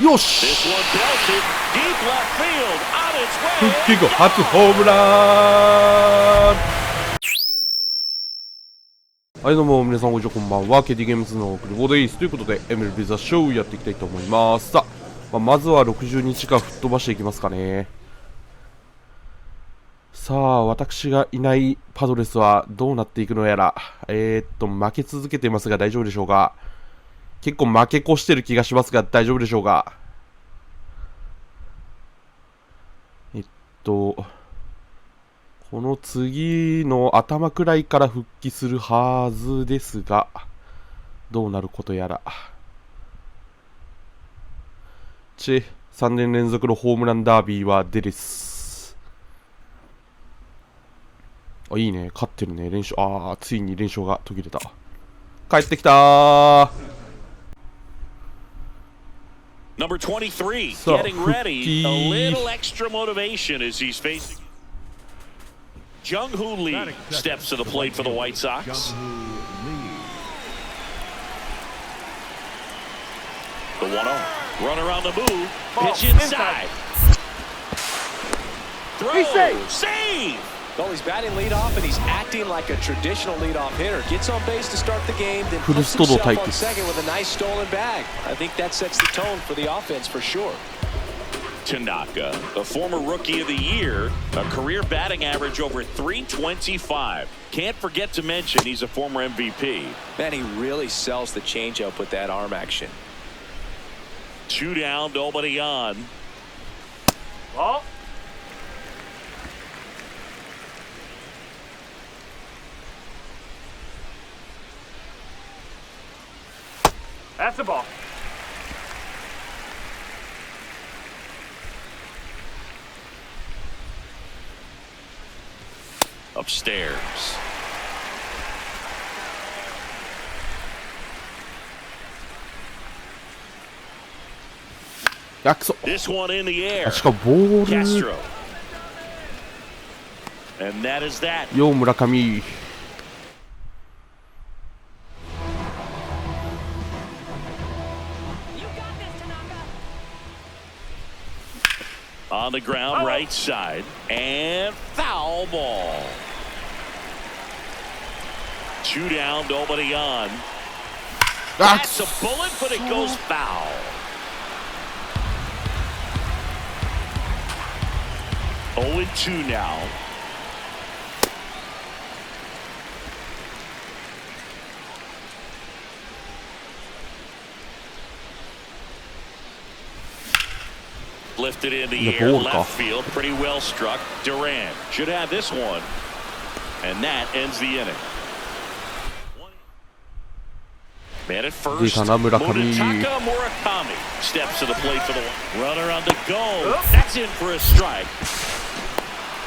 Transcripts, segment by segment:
よし、復帰後初ホームラン。はい、どうも皆さんこんにちは、こんばんは。 KT ゲームズのクリボーです。ということで MLB THE SHOW やっていきたいと思います。さあ、まずは60日間吹っ飛ばしていきますかね。さあ、私がいないパドレスはどうなっていくのやら。負け続けていますが大丈夫でしょうか。結構負け越してる気がしますが大丈夫でしょうか。この次の頭くらいから復帰するはずですが、どうなることやら。3年連続のホームランダービーは出です。あ、いいね、勝ってるね、連勝。ついに連勝が途切れた。帰ってきたー。Number 23 getting ready. A little extra motivation as he's facing. Jung-Hoo Lee steps to the plate for the White Sox. The 1-0. Runner on the move. Pitch inside. Throw. Save. Well, he's batting leadoff and he's acting like a traditional leadoff hitter. Gets on base to start the game, then puts himself on second with a nice stolen bag. I think that sets the tone for the offense for sure. Tanaka, a former Rookie of the Year, a career batting average over .325. Can't forget to mention he's a former MVP. Man, he really sells the changeup with that arm action. 2 down, nobody on. Oh. That's the ball. Upstairs. This one in the air. Castro. And that is that. よ、村上。On the ground, right side, and foul ball. 2 down, nobody on. That's a bullet, but it goes foul. Oh, and 2 now. Lifted in the air, left field, pretty well struck. Durant should have this one, and that ends the inning. Man at first, Mototaka Murakami steps to the plate for the runner on the go. That's in for a strike.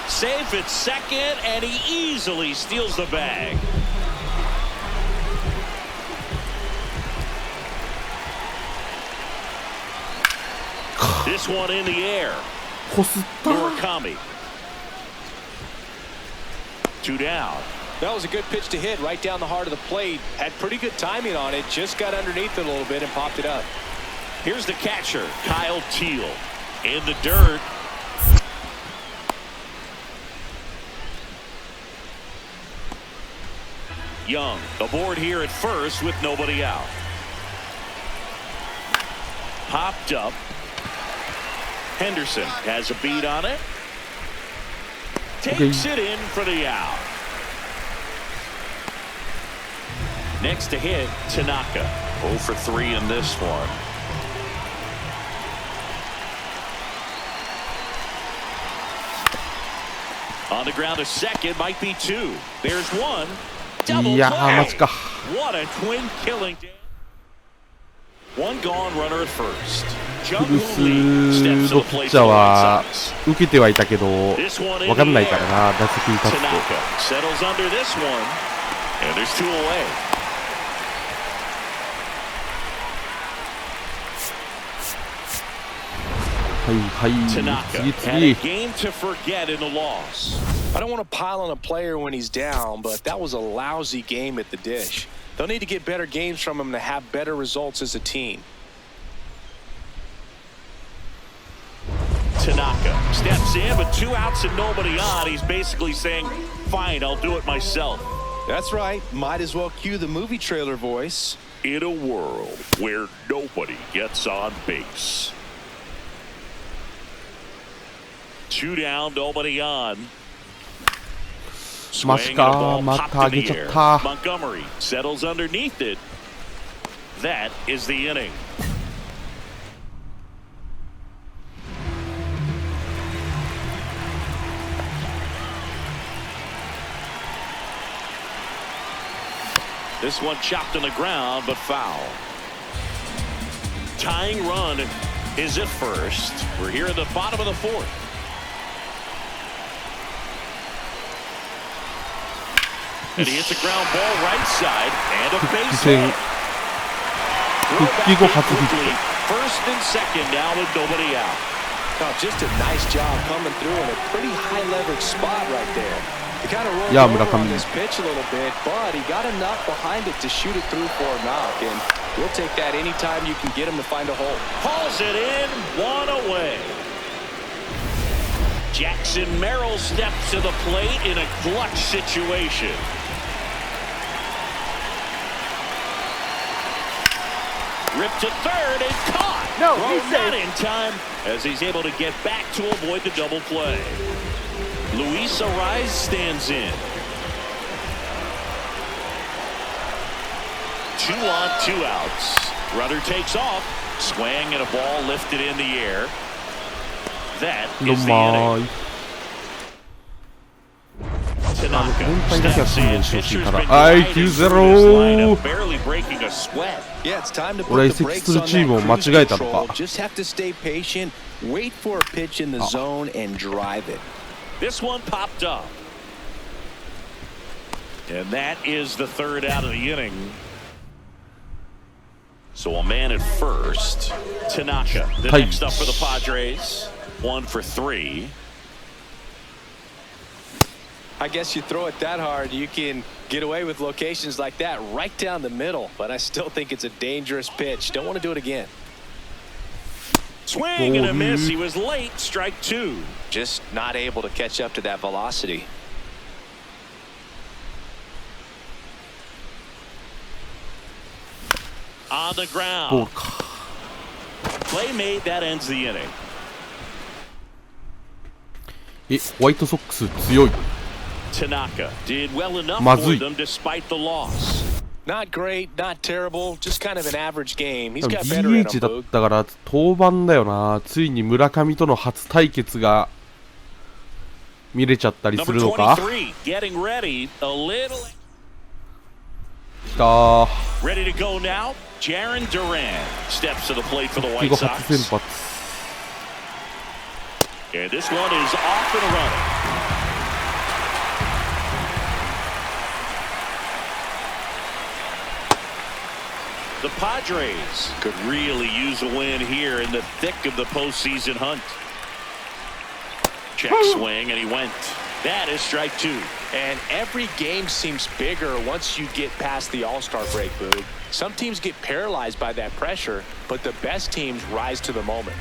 Safe at second, and he easily steals the bag. This one in the air. Murakami. 2 down. That was a good pitch to hit right down the heart of the plate. Had pretty good timing on it. Just got underneath it a little bit and popped it up. Here's the catcher, Kyle Teal. In the dirt. Young aboard here at first with nobody out. Popped up. Henderson has a beat on it. Takes it in for the out. Next to hit, Tanaka. 0 for 3 in this one. On the ground, a second, might be 2. There's 1. Double play. What a twin killing. 1 gone, runner at first. フルスのピッチャーは受けてはいたけど分かんないからな、打席に立つと。はいはい次次。 I don't want to pile on a player when he's down, but that was a lousy game at the dish. They'll need to get better games from him to have better results as a team. Tanaka steps in, but 2 outs and nobody on. He's basically saying, fine, I'll do it myself. That's right. Might as well cue the movie trailer voice. In a world where nobody gets on base. 2 down, nobody on. マジか、また上げちゃった。 Montgomery settles underneath it. That is the inning. This one chopped on the ground, but foul. Tying run is at first. We're here at the bottom of the 4th. And he hits a ground ball right side and a base hit. First and second now with nobody out. Oh, just a nice job coming through in a pretty high leverage spot right there. He kind of rolled over on this pitch a little bit, but he got enough behind it to shoot it through for a knock, and we'll take that anytime you can get him to find a hole. Hauls it in, 1 away. Jackson Merrill steps to the plate in a clutch situation. Ripped to third and caught. No, he's not in time as he's able to get back to avoid the double play. Luis Ariz stands in. 2 on, 2 outs. Runner takes off. Swing and a ball lifted in the air. That is the inning. Tanaka steps in. Pitcher's been quiet in this lineup, barely breaking a sweat. Yeah, it's time to put the brakes on that cruise control. Just have to stay patient, wait for a pitch in the zone, and drive it. This one popped up. And that is the 3rd out of the inning. So a man at first. Tanaka, the next up for the Padres. 1 for 3. I guess you throw it that hard, you can get away with locations like that right down the middle. But I still think it's a dangerous pitch. Don't want to do it again. Swing and a miss. He was late. Strike 2. Just not able to catch up to that velocity. On the ground. Play made. That ends the inning. ホワイトソックス強い。 Tanaka did well enough for them despite the loss. Not great, not terrible, just kind of an average game. He's got better in him. DH だったから登板だよな。ついに村上との初対決が見れちゃったりするのか。来た。Ready to go now. Jarren Duran steps to the plate for the White Sox. And this one is off and running. The Padres could really use a win here in the thick of the postseason hunt. Check swing, and he went. That is strike 2. And every game seems bigger once you get past the All-Star break, Boog. Some teams get paralyzed by that pressure, but the best teams rise to the moment.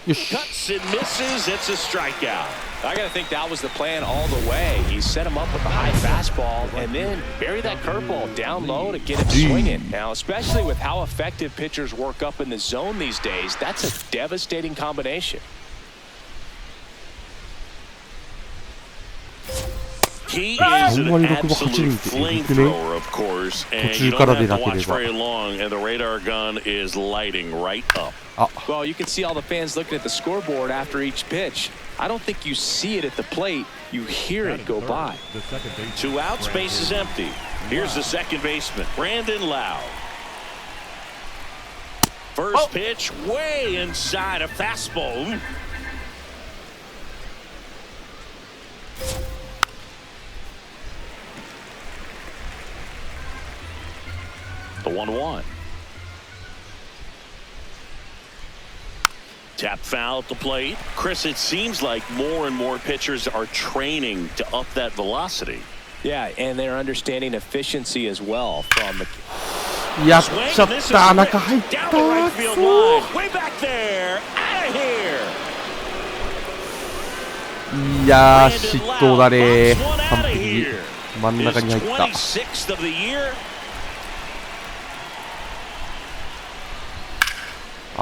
Cuts and misses. It's a strikeout. I got to think that was the plan all the way. He set him up with a high fastball and then bury that curveball down low to get him swinging. Now, especially with how effective pitchers work up in the zone these days, that's a devastating combination. He is an absolute flamethrower, of course, and you don't have to watch very long, and the radar gun is lighting right up. Well, you can see all the fans looking at the scoreboard after each pitch. I don't think you see it at the plate. You hear it go by. 2 outs, base is empty. Here's the second baseman, Brandon Lowe. First pitch, way inside, a fastball. The 1-1. Tap foul at the plate. Chris, it seems like more and more pitchers are training to up that velocity. Yeah, and they're understanding efficiency as well. From やっちゃった。中入った。そう。いやー、失投だね。完璧に真ん中に入った。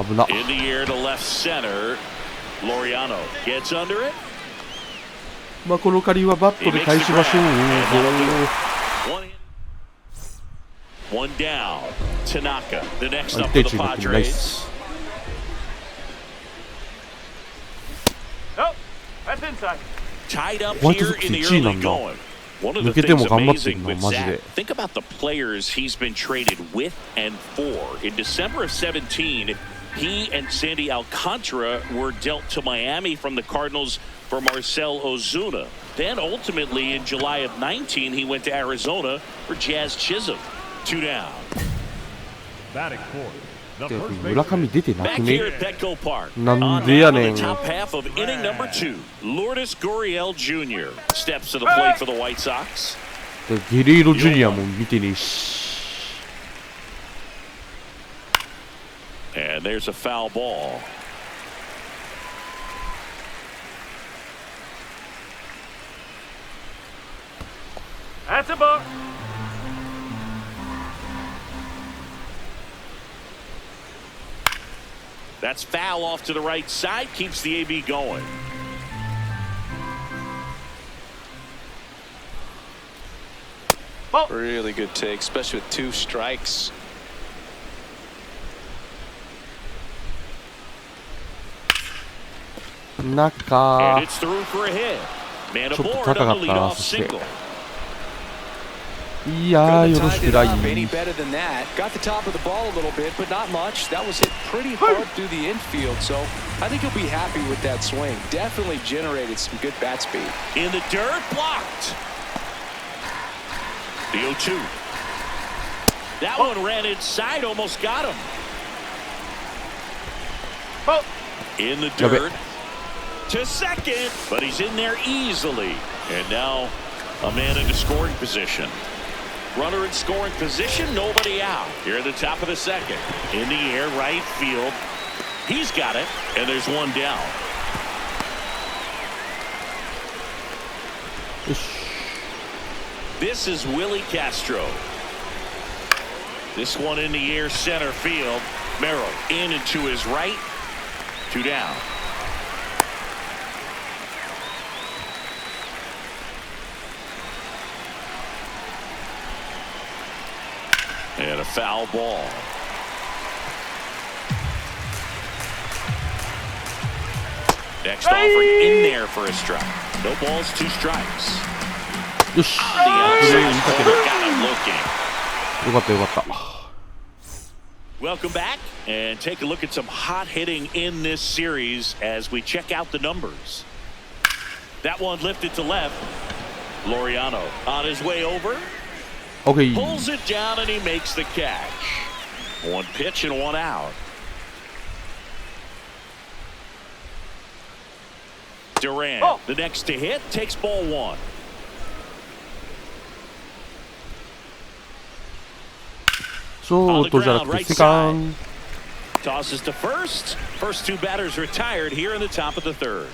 危な。まあこの借りはバットで返しましょう。One down. Tanaka, the next up 1 for the 点ナイ Padres. ス。Oh, that's inside. Tied up ホワイト here ソックス in the 1位な early んだ。 going. One of the 抜けて things も頑張ってる amazing な、 with マジ Zach, で。 think about the players he's been traded with and for. In December of 17, he and Sandy Alcantara were dealt to Miami from the Cardinals for Marcell Ozuna. Then ultimately in July of 19, he went to Arizona for Jazz Chisholm. 2 down. Batting fourth. The first 村上出てな Back く here ね。 at Petco Park. なんでやねん。 On the top half of inning number 2, Lourdes Gurriel Jr. steps to the plate for the White Sox. ゲレーロジュニアも見てねえし。 And there's a foul ball. That's a ball. That's foul off to the right side, keeps the AB going. Really good take, especially with 2 strikes. And 中。 it's through for a hit. Man ちょっと aboard 高か on っ the たな。 leadoff そして。 single. いやー、よろしくない。 Any better than that. Got the top of the ball a little bit, but not much. That was hit pretty hard through the infield, so I think he'll be happy with that swing. Definitely generated some good bat speed. In the dirt, blocked. The 0-2. That one ran inside, almost got him. In the dirt to second, but he's in there easily. And now a man into scoring position. Runner in scoring position, nobody out. Here at the top of the second. In the air, right field. He's got it, and there's one down. よし。 This is Willie Castro. This one in the air, center field. Merrill in and to his right. 2 down. And a foul ball. Next offering in there for a strike. No balls, 2 strikes. よし。 On the outside corner, got him looking. よかったよかった。 Welcome back and take a look at some hot hitting in this series as we check out the numbers. That one lifted to left. Laureano on his way over. OK。 Pulls it down and he makes the catch. 1 pitch and 1 out. Duran, the next to hit, takes ball 1. So, とじゃなくてセカンド。 Tosses to first. First 2 batters retired here in the top of the 3rd.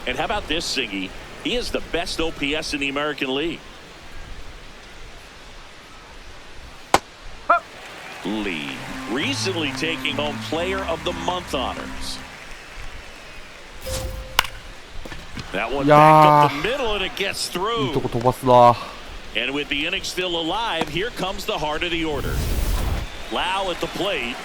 And how about this, Siggy? He is the best OPS in the American League. Lee recently taking home Player of the Month honors. That one back up the middle and it gets through. いいとこ飛ばすな。 And with the inning still alive, here comes the heart of the order. Lau at the plate.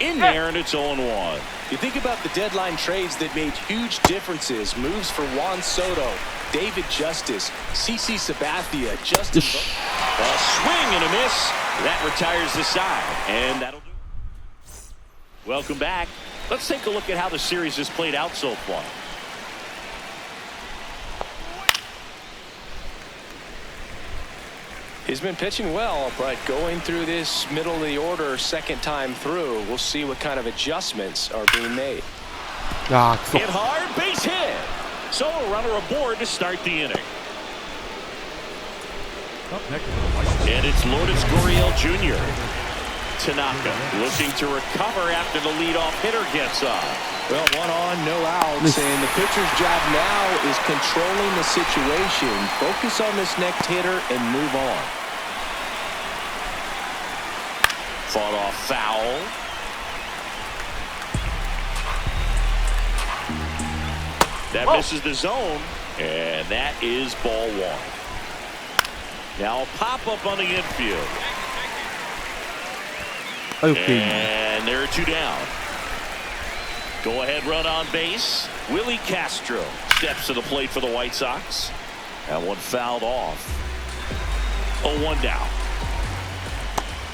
In there, and it's 0-1. You think about the deadline trades that made huge differences. Moves for Juan Soto, David Justice, CC Sabathia, Justin. A swing and a miss. That retires the side. And that'll do it. Welcome back. Let's take a look at how the series has played out so far. He's been pitching well, but going through this middle of the order second time through, we'll see what kind of adjustments are being made. Ah, hit hard, base hit. So a runner aboard to start the inning. Up next for the White Sox. And it's Lourdes Gurriel Jr. Tanaka looking to recover after the leadoff hitter gets on. Well, 1 on, no outs, and the pitcher's job now is controlling the situation. Focus on this next hitter and move on. Fought off foul. That misses the zone, and that is ball 1. Now a pop-up on the infield. Okay. And there are 2 down. Go ahead run on base. Willie Castro steps to the plate for the White Sox. That one fouled off. 0-1 down.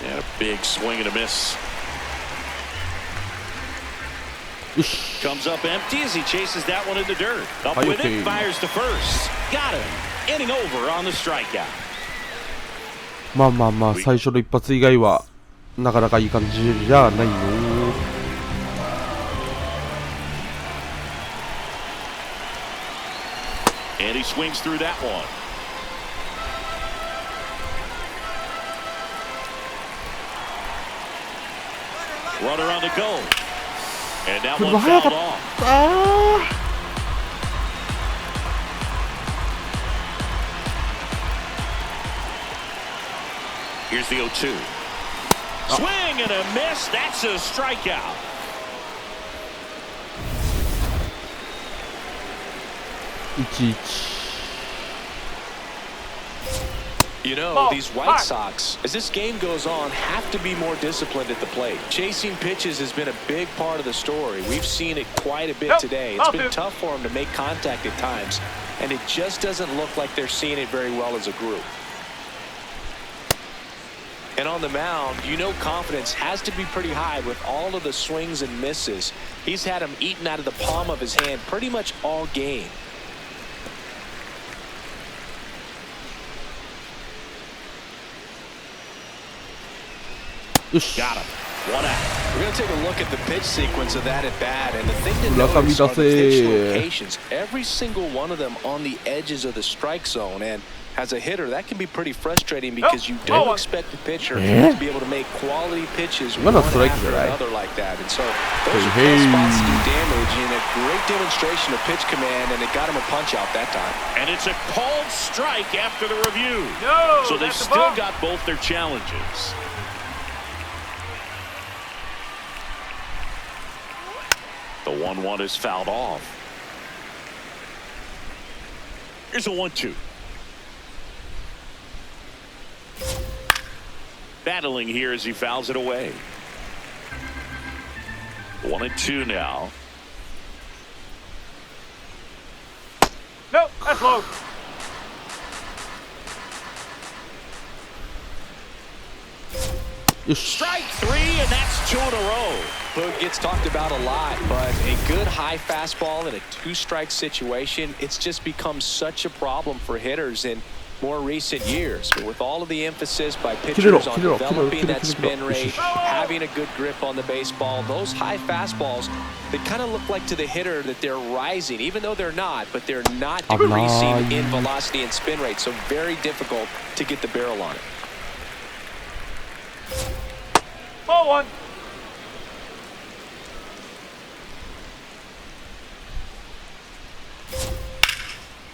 And a big swing and a miss. Comes up empty as he chases that one in the dirt. Up with it, fires to first. Got him. Inning over on the strikeout. まあまあまあ、最初の一発以外はなかなかいい感じじゃないの。And he swings through that one. Runner on the go. And that one fouled off. Here's the 0-2. Swing and a miss. That's a strikeout. You know, these White Sox, as this game goes on, have to be more disciplined at the plate. Chasing pitches has been a big part of the story. We've seen it quite a bit today. It's been tough for them to make contact at times, and it just doesn't look like they're seeing it very well as a group. And on the mound, you know confidence has to be pretty high with all of the swings and misses. He's had them eaten out of the palm of his hand pretty much all game. Got him. 1 out. We're going to take a look at the pitch sequence of that at bat, and the thing to notice are the pitch locations. Every single one of them on the edges of the strike zone, and as a hitter, that can be pretty frustrating because you don't expect the pitcher to be able to make quality pitches one after another like that. And so those are tough spots to do damage, and a great demonstration of pitch command, and it got him a punch out that time. And it's a called strike after the review. So they've still got both their challenges. The 1-1 is fouled off. Here's a 1-2. Battling here as he fouls it away. 1-2 now. Nope, that's low. Strike 3, and that's 2 in a row. Boog gets talked about a lot, but a good high fastball in a 2-strike situation, it's just become such a problem for hitters in more recent years. But with all of the emphasis by pitchers on developing that spin rate, having a good grip on the baseball, those high fastballs, they kind of look like to the hitter that they're rising, even though they're not, but they're not decreasing in velocity and spin rate, so very difficult to get the barrel on it. Ball 1.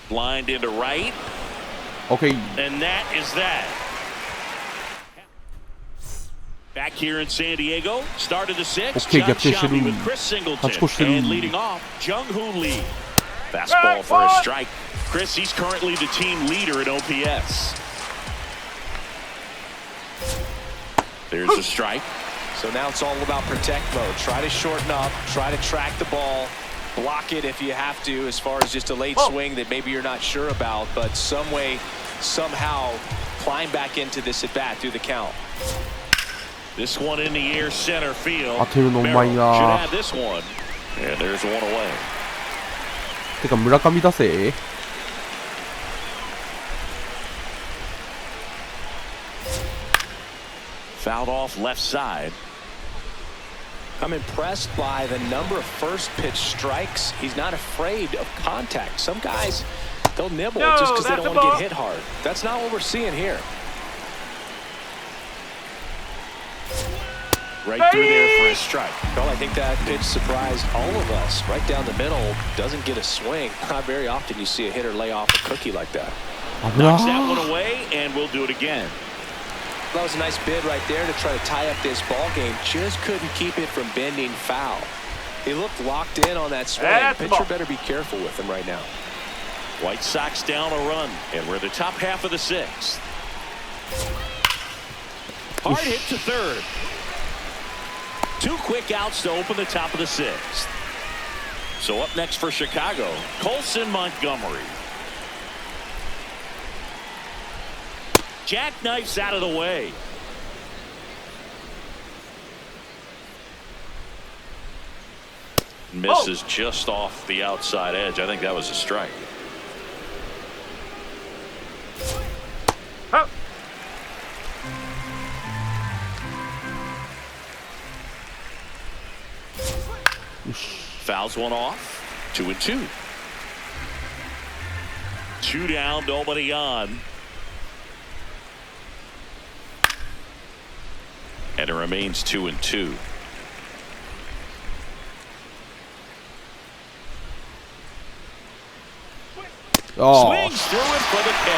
Lined into right. Okay. And that is that. Back here in San Diego, start of the 6th. Okay, John Shelby with Chris Singleton. And leading off, Jung-Hoo Lee. Fastball for a strike. Chris, he's currently the team leader in OPS. There's a strike. So now it's all about protect mode. Try to shorten up, try to track the ball, block it if you have to, as far as just a late swing that maybe you're not sure about, but some way, somehow climb back into this at bat through the count. This one in the air center field. Merrill should have this one. And there's one away. てか村上だぜ。Fouled off left side. I'm impressed by the number of first pitch strikes. He's not afraid of contact. Some guys, they'll nibble just because they don't want to get hit hard. That's not what we're seeing here. Right through there for a strike. Well, I think that pitch surprised all of us. Right down the middle, doesn't get a swing. Not very often you see a hitter lay off a cookie like that. Knocks that one away, and we'll do it again. That was a nice bid right there to try to tie up this ball game. Just couldn't keep it from bending foul. He looked locked in on that swing. Pitcher better be careful with him right now. White Sox down a run, and we're the top half of the sixth. Hard hit to third. 2 quick outs to open the top of the sixth. So up next for Chicago, Colson Montgomery. Jackknifes out of the way. Misses just off the outside edge. I think that was a strike. Fouls one off. 2-2. 2 down, nobody on. And it remains 2-2. Swings through it for the K.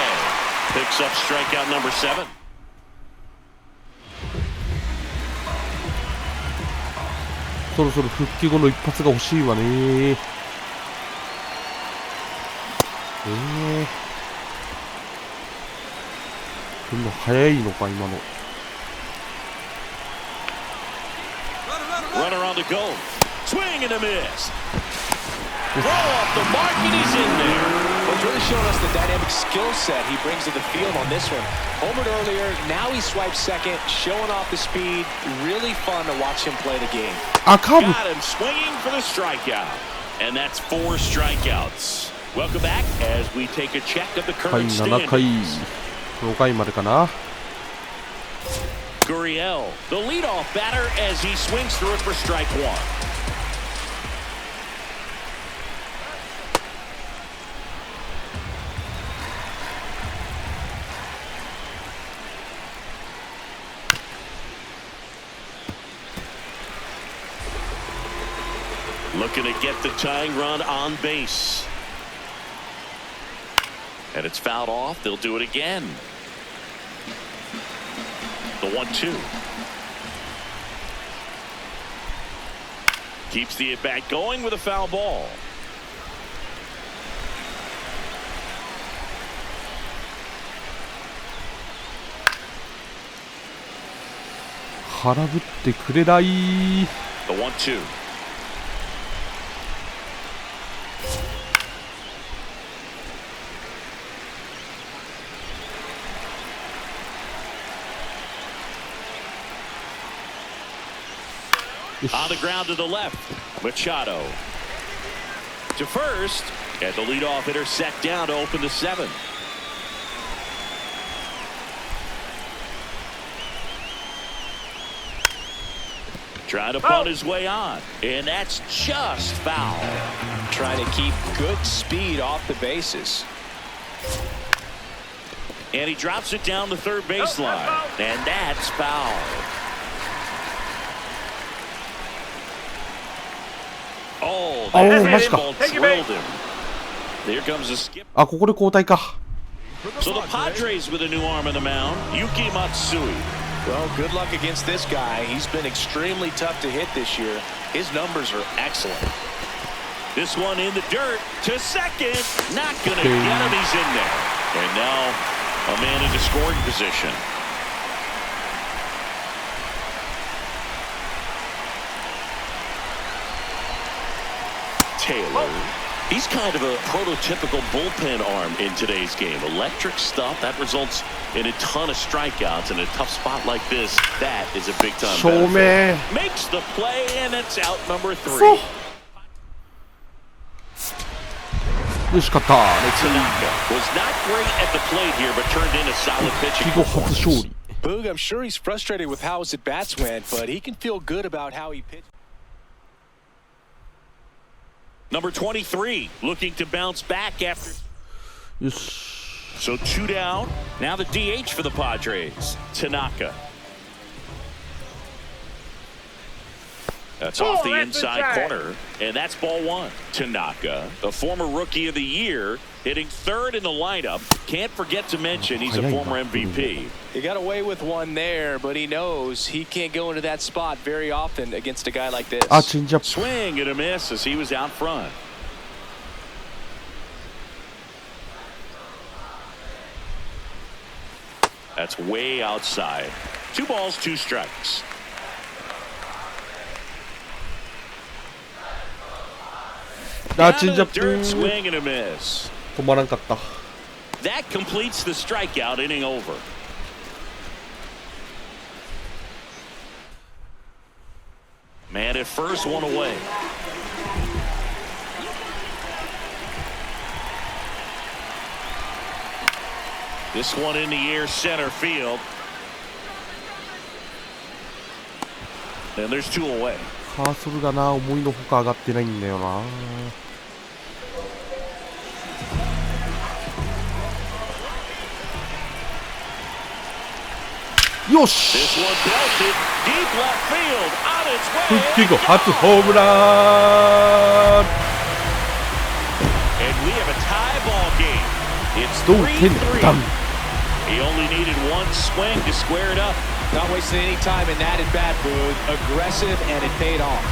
Picks up strikeout number 7.そろそろ復帰後の一発が欲しいわね。こんな早いのか今の。Runner on the go. Swing and a miss. Throw off the mark and he's in there. Well, it's really showing us the dynamic skill set he brings to the field on this one. Homered earlier, now he swipes second, showing off the speed. Really fun to watch him play the game. Got him swinging for the strikeout. And that's 4 strikeouts. Welcome back as we take a check of the current standings. 5回までかな。Gurriel, the leadoff batter as he swings through it for strike 1. Looking to get the tying run on base. And it's fouled off. They'll do it again. The 1-2. Keeps the at-bat going with a foul ball. The 1-2. On the ground to the left, Machado to first, and the leadoff hitter set down to open the 7th. Trying to punt his way on, and that's just foul. Trying to keep good speed off the bases. And he drops it down the third baseline, and that's foul. Oh, that ball drilled him. There comes a skip. あ、ここで交代か。So the Padres with a new arm in the mound, Yuki Matsui. Well, good luck against this guy. He's been extremely tough to hit this year. His numbers are excellent. This one in the dirt to second. Not going to get him. He's in there. And now a man into scoring position. Taylor. He's kind of a prototypical bullpen arm in today's game. Electric stuff that results in a ton of strikeouts in a tough spot like this. That is a big time benefit. Makes the play, and it's out number 3. よし、勝った。 Tanaka was not great at the plate here, but turned in a solid pitching performance. Boog, I'm sure he's frustrated with how his at-bats went, but he can feel good about how he pitched. Number 23 looking to bounce back after. よし。 So 2 down. Now the DH for the Padres, Tanaka. That's off the inside corner, and that's ball 1. Tanaka, the former Rookie of the Year, hitting third in the lineup. Can't forget to mention he's a former MVP. He got away with one there, but he knows he can't go into that spot very often against a guy like this. Swing and a miss as he was out front. That's way outside. 2 balls, 2 strikes. Dirt swing and a miss. 止まらんかった。 That completes the strikeout inning over. Man at first, 1 away. This one in the air, center field. And there's 2 away. カーソルがな、思いのほか上がってないんだよな。よし。復帰後初ホームラン。同点弾。He only needed 1 swing to square it up. Not wasting any time in that at bat, Boog. Aggressive, and it paid off.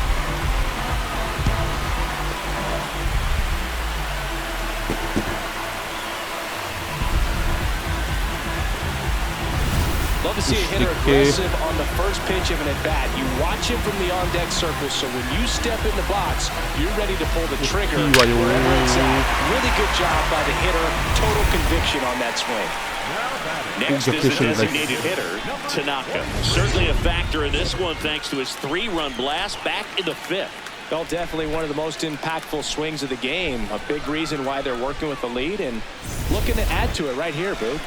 Love to see a hitter aggressive on the first pitch of an at-bat. You watch him from the on-deck circle, so when you step in the box, you're ready to pull the trigger wherever it's at. Really good job by the hitter. Total conviction on that swing. Next is the designated hitter, Tanaka. Certainly a factor in this one thanks to his 3-run blast back in the 5th. Well, definitely one of the most impactful swings of the game. A big reason why they're working with the lead and looking to add to it right here, Boo.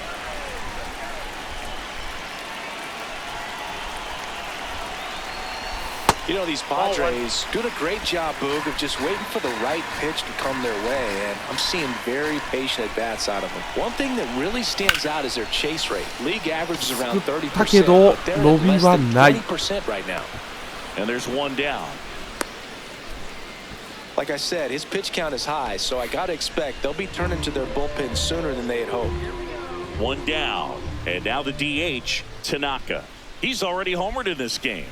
You know, these Padres doing a great job, Boog, of just waiting for the right pitch to come their way, and I'm seeing very patient at-bats out of them. One thing that really stands out is their chase rate. League average is around 30%, but they're at less than 20% right now. And there's 1 down. Like I said, his pitch count is high, so I got to expect they'll be turning to their bullpen sooner than they had hoped. 1 down, and now the DH, Tanaka. He's already homered in this game.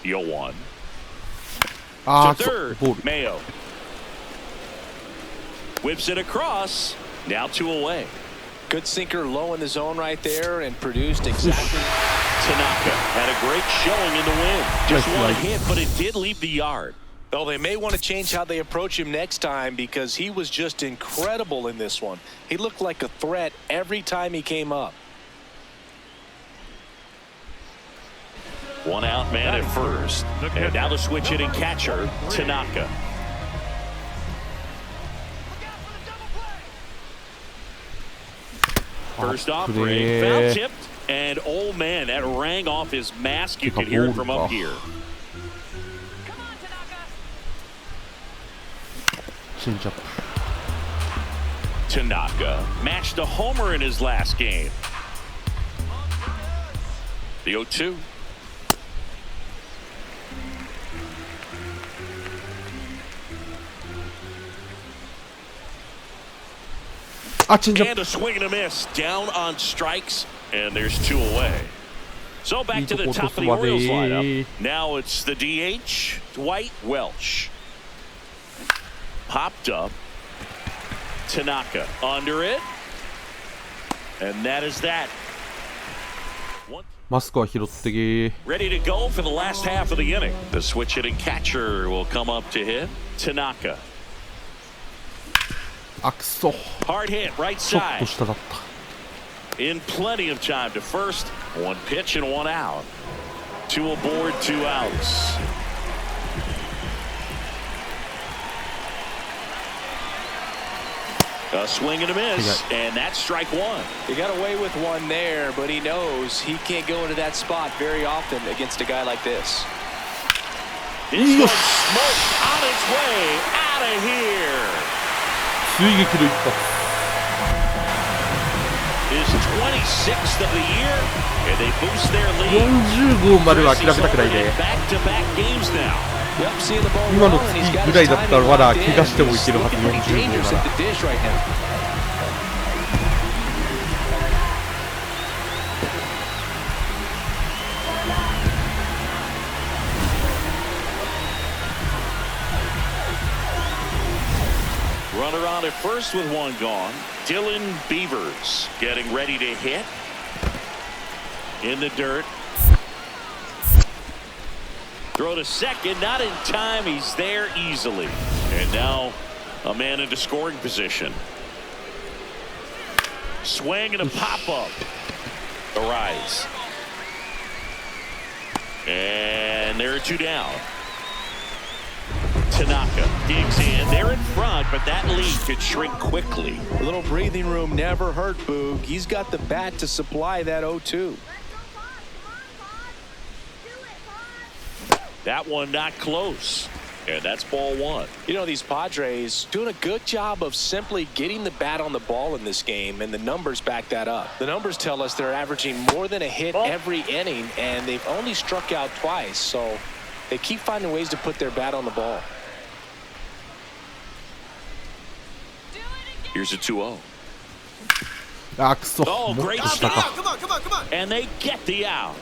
Yo 1. To third, Mayo. Whips it across. Now 2 away. Good sinker low in the zone right there and produced exactly. Tanaka had a great showing in the win. Just 1 hit, but it did leave the yard. Well, they may want to change how they approach him next time because he was just incredible in this one. He looked like a threat every time he came up. 1 out man at first. And now the switch hitting catcher, Tanaka. First offering, foul tipped, and oh man, that rang off his mask. You could hear it from up here. Tanaka matched a homer in his last game. The 0-2. And a swing and a miss down on strikes, and there's 2 away. So back to the top of the Orioles lineup. Now it's the DH, Dwight Welch. Popped up. Tanaka under it. And that is that. マスクは拾ってけ。 Ready to go for the last half of the inning. The switch hitting catcher will come up to hit. Tanaka. あ、くそ。 Hard hit right ちょっ side. と下だった。 In plenty of time to first. 1 pitch and 1 out. 2 aboard, 2 outs. A swing and a miss, and that's strike one. He got away with one there, but he knows he can't go into that spot very often against a guy like this. This one's smoked on its way out of here. 追撃の一発。 His 26th of the year, and they boost their lead. 40号までは諦めたくないね。 Back-to-back games now. 今の月ぐらいだったらまだ怪我してもいけるはず。40号なら。Runner on at first with one gone. Dylan Beavers getting ready to hit. In the dirt. Throw to second, not in time. He's there easily. And now a man into scoring position. Swing and a pop-up. The rise. And there are two down. Tanaka digs in. They're in front, but that lead could shrink quickly. A little breathing room never hurt Boog. He's got the bat to supply that 0-2. That one not close. And that's ball one. You know, these Padres doing a good job of simply getting the bat on the ball in this game, and the numbers back that up. The numbers tell us they're averaging more than a hit every inning, and they've only struck out twice. So they keep finding ways to put their bat on the ball. Here's a 2-0. あ、くそ。 Oh, もっ great と下 stop. か。 And they get the out.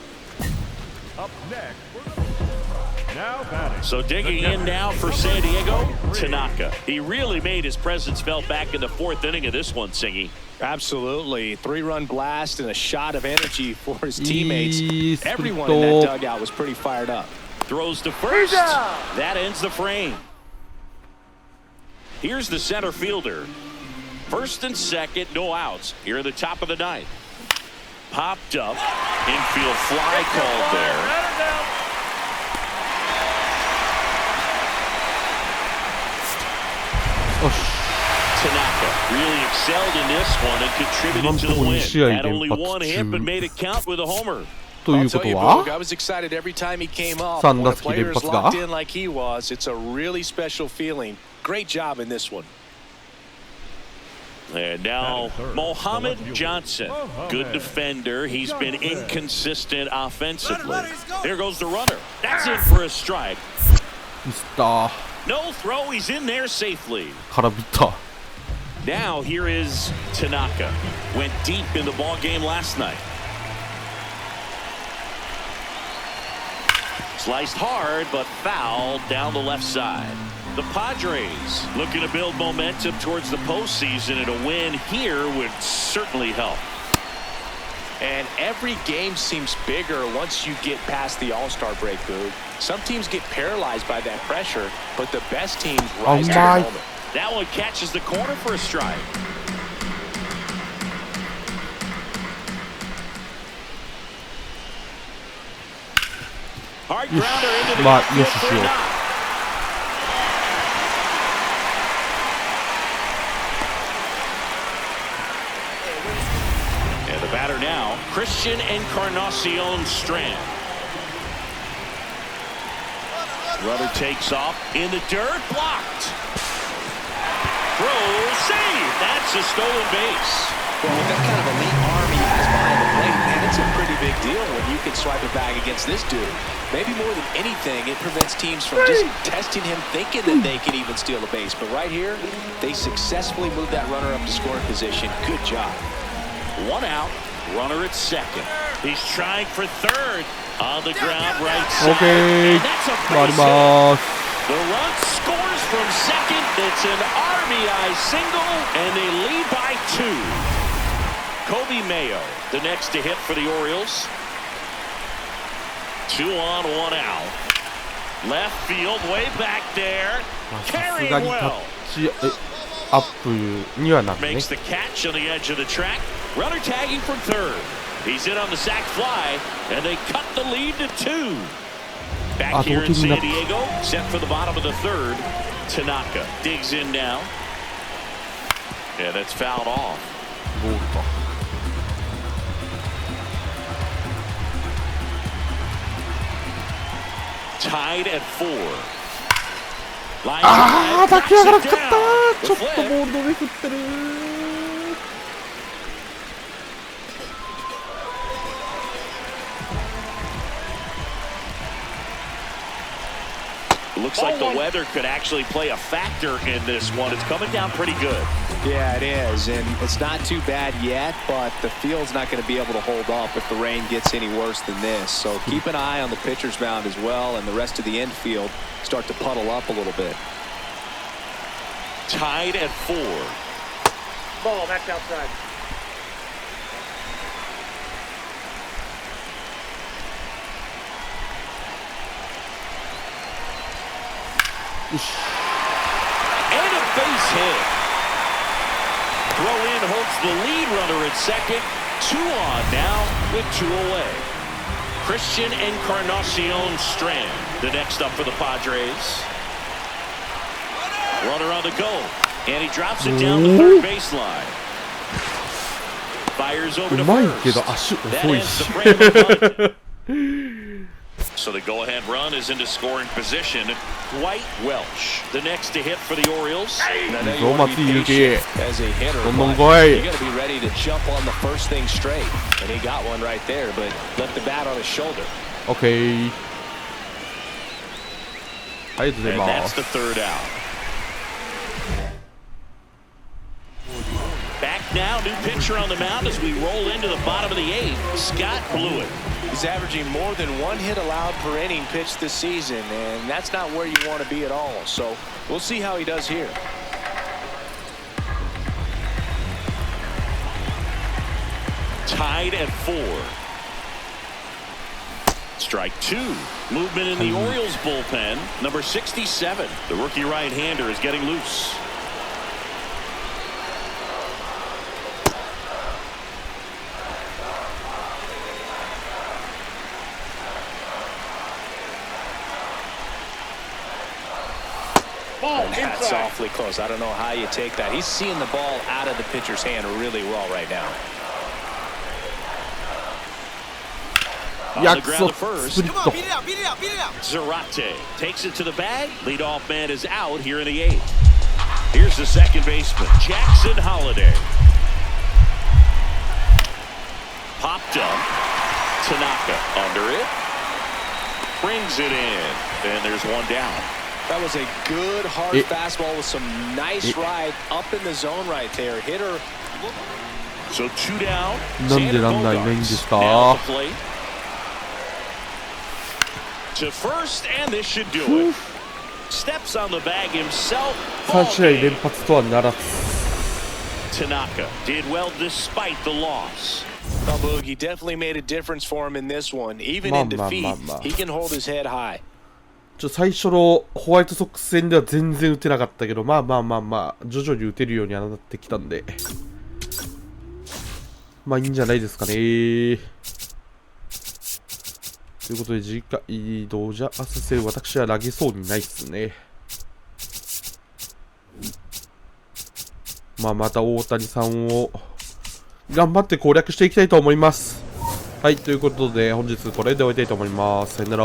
Up next. Now batting. So digging in now for San Diego, Tanaka. He really made his presence felt back in the fourth inning of this one, Singy. Absolutely. 3-run blast and a shot of energy for his teammates. Everyone in that dugout was pretty fired up. Throws to first. That ends the frame. Here's the center fielder. First and second, no outs. Here at the top of the ninth. Popped up. Infield fly called there. Tanaka really excelled in this one and contributed to the win. Had only one hit but made it count with a homer. ということは I was excited every time he came up. 3 When 打 a 席連 player is 発が locked in like he was, it's a really special feeling. Great job in this one. And now Mohamed Johnson, good defender. He's been inconsistent offensively. There goes the runner. That's in for a strike. ミスター No throw. He's in there safely. 空振った。 Now here is Tanaka. Went deep in the ball game last night. Sliced hard, but fouled down the left side. The Padres looking to build momentum towards the postseason, and a win here would certainly help. And every game seems bigger once you get past the All-Star break, Boog. Some teams get paralyzed by that pressure, but the best teams rise to the moment. That one catches the corner for a strike. Hard grounder into the outfield for a knock. And the batter now, Christian Encarnacion Strand. Runner takes off in the dirt, blocked. Throw, save. That's a stolen base. Well, with that kind of elite arm he has behind the plate, man, it's a pretty big deal when you can swipe it back against this dude. Maybe more than anything, it prevents teams from just testing him, thinking that they can even steal a base. But right here, they successfully moved that runner up to scoring position. Good job. One out, runner at second. He's trying for third on the ground right side. Okay. And that's a base hit. ます。 The run scores from second. It's an RBI single, and they lead by 2. Kobe Mayo, the next to hit for the Orioles. 2 on, 1 out. Left field, way back there. さす Carrying がにタ well. ッチアップにはなるね。 Makes the catch on the edge of the track. Runner tagging from third. He's in on the sac fly, and they cut the lead to 2. Back here in San Diego, set for the bottom of the third. Tanaka digs in now. Yeah, that's fouled off. ボールか。Tied at 4. あー、打球上がらなかったー。ちょっとボールの上振ってるー。Looks like the weather could actually play a factor in this one. It's coming down pretty good. Yeah, it is, and it's not too bad yet, but the field's not going to be able to hold up if the rain gets any worse than this. So keep an eye on the pitcher's mound as well, and the rest of the infield start to puddle up a little bit. Tied at 4. Ball back outside. And a base hit. Throw in holds the lead runner at second. 2 on now with 2 away. Christian Encarnacion Strand, the next up for the Padres. Runner on the go, and he drops it down the third baseline. Fires over to first. That ends the frame of the bunt. So the go-ahead run is into scoring position. White Welch, the next to hit for the Orioles. As a hitter, you got to be ready to jump on the first thing straight. And he got one right there, but left the bat on his shoulder. Okay. And that's the third out. Back now, new pitcher on the mound as we roll into the bottom of the 8th. Scott Blewett. He's averaging more than 1 hit allowed per inning pitched this season, and that's not where you want to be at all. So we'll see how he does here. Tied at 4. Strike 2. Movement in the Orioles bullpen. Number 67. The rookie right-hander is getting loose. That's awfully close. I don't know how you take that. He's seeing the ball out of the pitcher's hand really well right now. On the ground to first. Come on, beat it out, beat it out, beat it out. Zarate takes it to the bag. Leadoff man is out here in the 8th. Here's the second baseman, Jackson Holliday. Popped up. Tanaka under it. Brings it in. And there's one down. That was a good hard fastball with some nice ride up in the zone right there. Hitter. So 2 down. なんでランナーいないんですか? To first, and this should do it. Steps on the bag himself. 3試合連発とはならず。Tanaka did well despite the loss. Boogie definitely made a difference for him in this one. Even in defeat, he can hold his head high. 最初のホワイトソックス戦では全然打てなかったけど、まあ徐々に打てるようにはなってきたんで、まあいいんじゃないですかね。ということで、次回ドジャース戦、私は投げそうにないっすね。また大谷さんを頑張って攻略していきたいと思います。はい、ということで本日これで終えたいと思います。さよなら。